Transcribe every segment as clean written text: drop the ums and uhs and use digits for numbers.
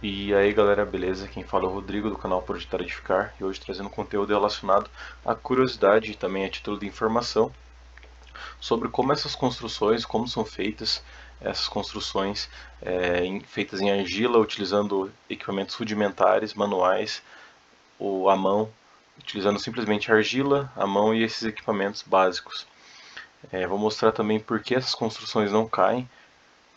E aí galera, beleza? Quem fala é o Rodrigo do canal Projetar Edificar e hoje trazendo conteúdo relacionado à curiosidade e também a título de informação sobre como essas construções, como são feitas essas construções feitas em argila, utilizando equipamentos rudimentares, manuais ou à mão, utilizando simplesmente argila, a mão e esses equipamentos básicos. Vou mostrar também por que essas construções não caem,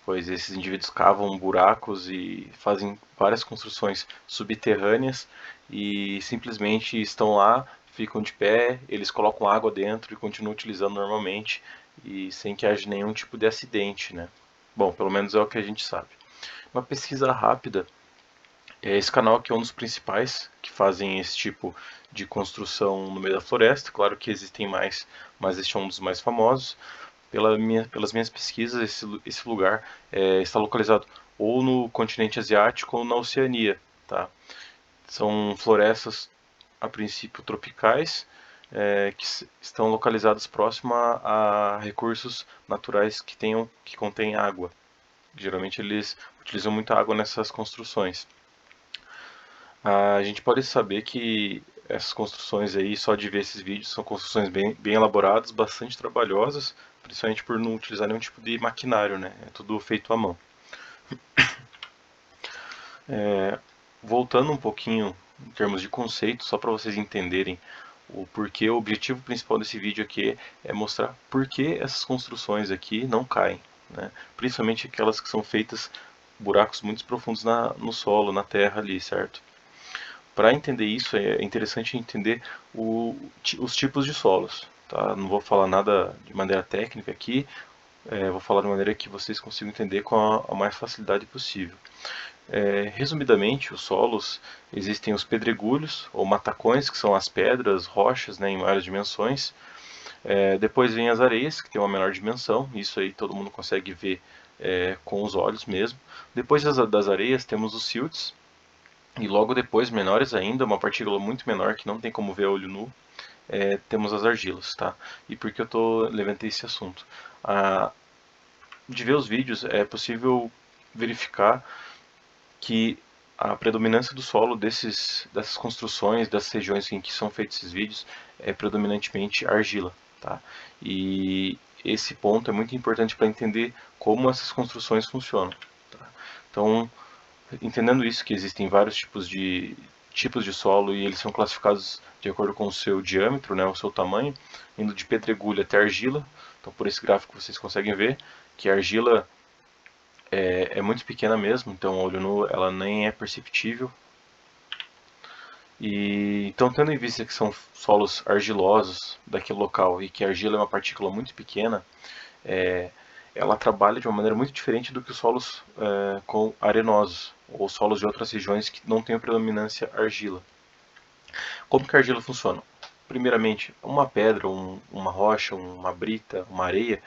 pois esses indivíduos cavam buracos e fazem várias construções subterrâneas e simplesmente estão lá, ficam de pé, eles colocam água dentro e continuam utilizando normalmente e sem que haja nenhum tipo de acidente, né? Bom, pelo menos é o que a gente sabe. Uma pesquisa rápida, esse canal aqui é um dos principais que fazem esse tipo de construção no meio da floresta. Claro que existem mais, mas este é um dos mais famosos. Pelas minhas pesquisas, esse lugar está localizado ou no continente asiático ou na Oceania, tá? São florestas, a princípio, tropicais, estão localizadas próximo a recursos naturais que contêm água. Geralmente eles utilizam muita água nessas construções. A gente pode saber que essas construções aí, só de ver esses vídeos, são construções bem elaboradas, bastante trabalhosas, principalmente por não utilizar nenhum tipo de maquinário, né? É tudo feito à mão. Voltando um pouquinho em termos de conceito, só para vocês entenderem o porquê, o objetivo principal desse vídeo aqui é mostrar por que essas construções aqui não caem, né? Principalmente aquelas que são feitas buracos muito profundos no solo, na terra ali, certo? Para entender isso, é interessante entender os tipos de solos. Tá? Não vou falar nada de maneira técnica aqui, vou falar de maneira que vocês consigam entender com a mais facilidade possível. Resumidamente, os solos existem os pedregulhos ou matacões, que são as pedras, rochas, né, em maiores dimensões. Depois vem as areias, que tem uma menor dimensão, isso aí todo mundo consegue ver com os olhos mesmo. Depois das areias temos os silts, e logo depois, menores ainda, uma partícula muito menor que não tem como ver a olho nu, temos as argilas, tá? E por que levantei esse assunto? Ah, de ver os vídeos, é possível verificar que a predominância do solo dessas construções, dessas regiões em que são feitos esses vídeos, é predominantemente argila, tá? E esse ponto é muito importante para entender como essas construções funcionam. Tá? Então, entendendo isso, que existem vários tipos de solo e eles são classificados de acordo com o seu diâmetro, né, o seu tamanho, indo de pedregulho até argila. Então, por esse gráfico vocês conseguem ver que a argila é muito pequena mesmo, então a olho nu ela nem é perceptível. E então, tendo em vista que são solos argilosos daquele local e que a argila é uma partícula muito pequena, é, ela trabalha de uma maneira muito diferente do que os solos com arenosos ou solos de outras regiões que não têm a predominância argila. Como que a argila funciona? Primeiramente, uma pedra, uma rocha, uma brita, uma areia,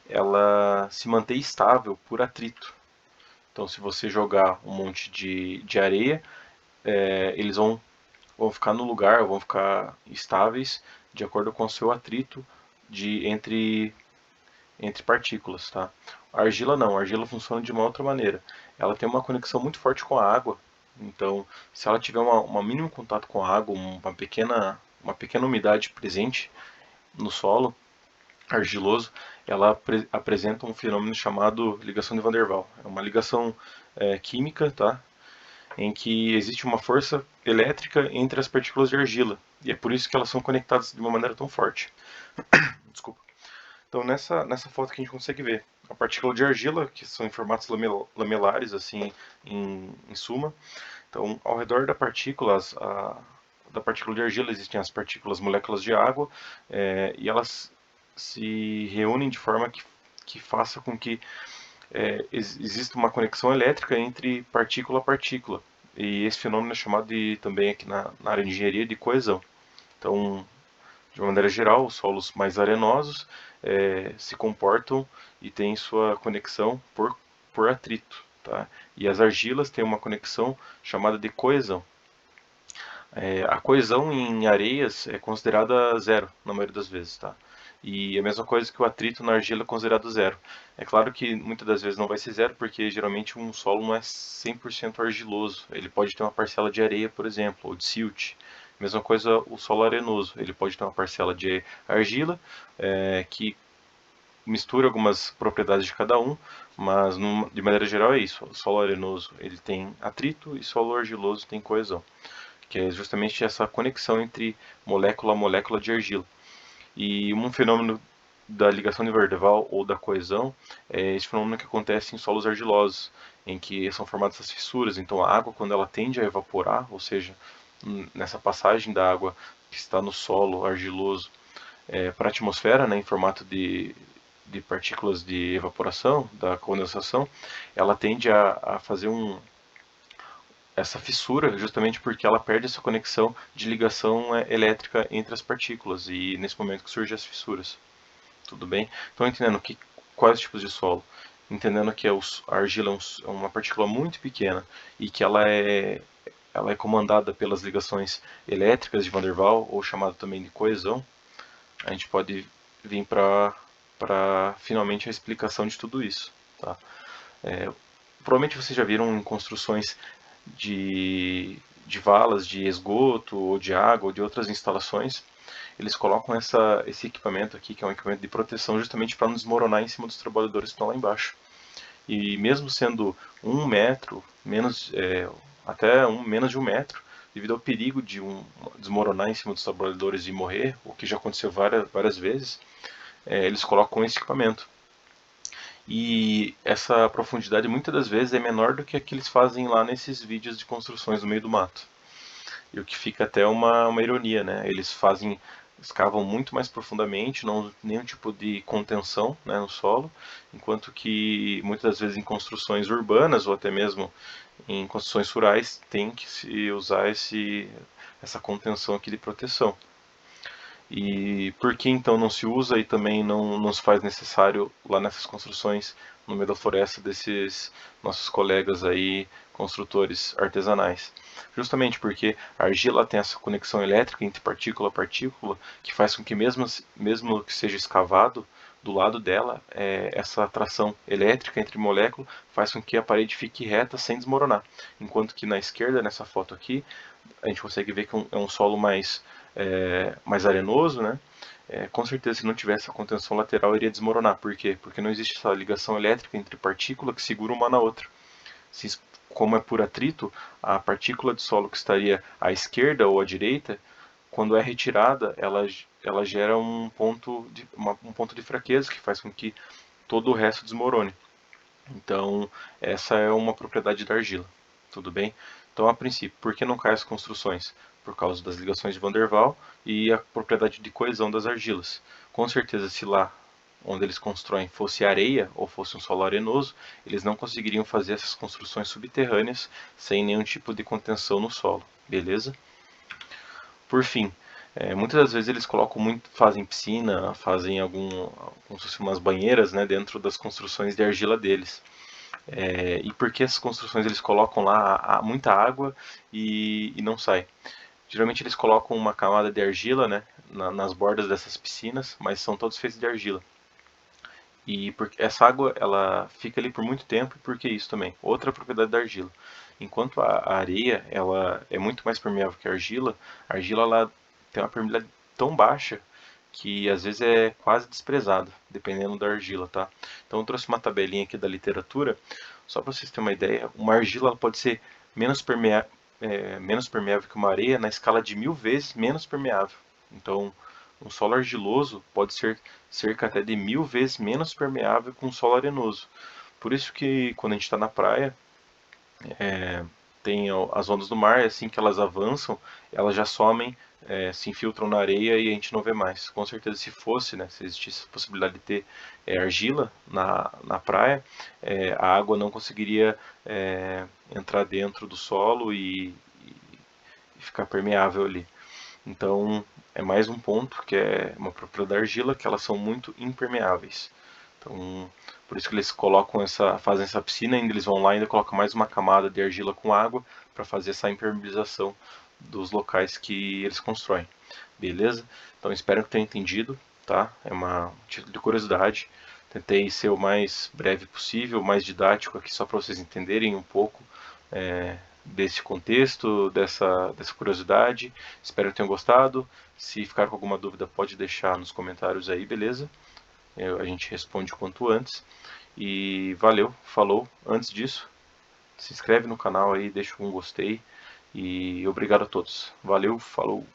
ela se mantém estável por atrito. Então, se você jogar um monte de areia, eles vão ficar no lugar, vão ficar estáveis de acordo com o seu atrito entre partículas, tá? A argila não, a argila funciona de uma outra maneira. Ela tem uma conexão muito forte com a água, então se ela tiver um mínimo contato com a água, uma pequena umidade presente no solo argiloso, ela apresenta um fenômeno chamado ligação de Van der Waals. É uma ligação química, tá? Em que existe uma força elétrica entre as partículas de argila, e é por isso que elas são conectadas de uma maneira tão forte. Desculpa. Então nessa foto que a gente consegue ver a partícula de argila, que são em formatos lamelares, assim, em suma. Então ao redor da partícula de argila existem as partículas moléculas de água, e elas se reúnem de forma que faça com que exista uma conexão elétrica entre partícula a partícula. E esse fenômeno é chamado também aqui na área de engenharia de coesão. Então, de uma maneira geral, os solos mais arenosos se comportam e têm sua conexão por atrito. Tá? E as argilas têm uma conexão chamada de coesão. A coesão em areias é considerada zero na maioria das vezes. Tá? E a mesma coisa que o atrito na argila é considerado zero. É claro que muitas das vezes não vai ser zero, porque geralmente um solo não é 100% argiloso. Ele pode ter uma parcela de areia, por exemplo, ou de silt. Mesma coisa o solo arenoso. Ele pode ter uma parcela de argila, que mistura algumas propriedades de cada um, mas de maneira geral é isso. O solo arenoso ele tem atrito e solo argiloso tem coesão, que é justamente essa conexão entre molécula a molécula de argila. E um fenômeno da ligação de Van der Waals ou da coesão é esse fenômeno que acontece em solos argilosos, em que são formadas essas fissuras. Então a água, quando ela tende a evaporar, ou seja, nessa passagem da água que está no solo argiloso para a atmosfera, né, em formato de partículas de evaporação, da condensação, ela tende a fazer essa fissura justamente porque ela perde essa conexão de ligação elétrica entre as partículas e nesse momento que surgem as fissuras. Tudo bem? Então entendendo quais tipos de solo, entendendo que a argila é uma partícula muito pequena e que ela é comandada pelas ligações elétricas de Van der Waals, ou chamado também de coesão, a gente pode vir para finalmente a explicação de tudo isso. Tá? Provavelmente vocês já viram em construções de valas de esgoto, ou de água, ou de outras instalações, eles colocam esse equipamento aqui, que é um equipamento de proteção, justamente para não desmoronar em cima dos trabalhadores que estão lá embaixo. E mesmo sendo 1 metro, menos de 1 metro, devido ao perigo de desmoronar em cima dos trabalhadores e morrer, o que já aconteceu várias vezes, eles colocam esse equipamento. E essa profundidade muitas das vezes é menor do que a que eles fazem lá nesses vídeos de construções no meio do mato. E o que fica até uma ironia, né? Eles escavam muito mais profundamente, não nenhum tipo de contenção, né, no solo, enquanto que muitas das vezes em construções urbanas ou até mesmo em construções rurais tem que se usar essa contenção aqui de proteção. E por que então não se usa e também não se faz necessário lá nessas construções no meio da floresta desses nossos colegas aí, construtores artesanais? Justamente porque a argila tem essa conexão elétrica entre partícula a partícula que faz com que mesmo que seja escavado do lado dela, essa atração elétrica entre moléculas faz com que a parede fique reta sem desmoronar. Enquanto que na esquerda, nessa foto aqui, a gente consegue ver que é um solo mais arenoso, né? Com certeza, se não tivesse a contenção lateral, iria desmoronar. Por quê? Porque não existe essa ligação elétrica entre partícula que segura uma na outra. Como é por atrito, a partícula de solo que estaria à esquerda ou à direita, quando é retirada, ela gera um ponto de fraqueza que faz com que todo o resto desmorone. Então, essa é uma propriedade da argila. Tudo bem? Então, a princípio, por que não caem as construções? Por causa das ligações de Van der Waals e a propriedade de coesão das argilas. Com certeza, se lá onde eles constroem fosse areia ou fosse um solo arenoso, eles não conseguiriam fazer essas construções subterrâneas sem nenhum tipo de contenção no solo. Beleza? Por fim, muitas das vezes eles fazem piscina, fazem como se fosse umas banheiras, né, dentro das construções de argila deles. E por que essas construções eles colocam lá muita água e não sai? Geralmente eles colocam uma camada de argila, né, nas bordas dessas piscinas, mas são todos feitos de argila. E porque essa água ela fica ali por muito tempo, e por que isso também? Outra propriedade da argila. Enquanto a areia ela é muito mais permeável que a argila ela tem uma permeabilidade tão baixa que às vezes é quase desprezada, dependendo da argila, tá? Então eu trouxe uma tabelinha aqui da literatura, só para vocês terem uma ideia, uma argila ela pode ser menos permeável que uma areia na escala de 1000 vezes menos permeável. Então, um solo argiloso pode ser cerca até de 1000 vezes menos permeável que um solo arenoso. Por isso que quando a gente está na praia, tem as ondas do mar, assim que elas avançam, elas já somem, se infiltram na areia e a gente não vê mais. Com certeza, se fosse, né, se existisse a possibilidade de ter argila na praia, a água não conseguiria entrar dentro do solo e ficar permeável ali. Então, é mais um ponto que é uma propriedade da argila, que elas são muito impermeáveis. Então, por isso que eles fazem essa piscina, ainda eles vão lá e ainda colocam mais uma camada de argila com água para fazer essa impermeabilização dos locais que eles constroem. Beleza? Então espero que tenham entendido. tá? É um título de curiosidade. Tentei ser o mais breve possível, o mais didático aqui, só para vocês entenderem um pouco desse contexto, dessa curiosidade. Espero que tenham gostado. Se ficar com alguma dúvida, pode deixar nos comentários aí, beleza? A gente responde quanto antes. E valeu, falou. Antes disso, se inscreve no canal aí, deixa um gostei. E obrigado a todos. Valeu, falou.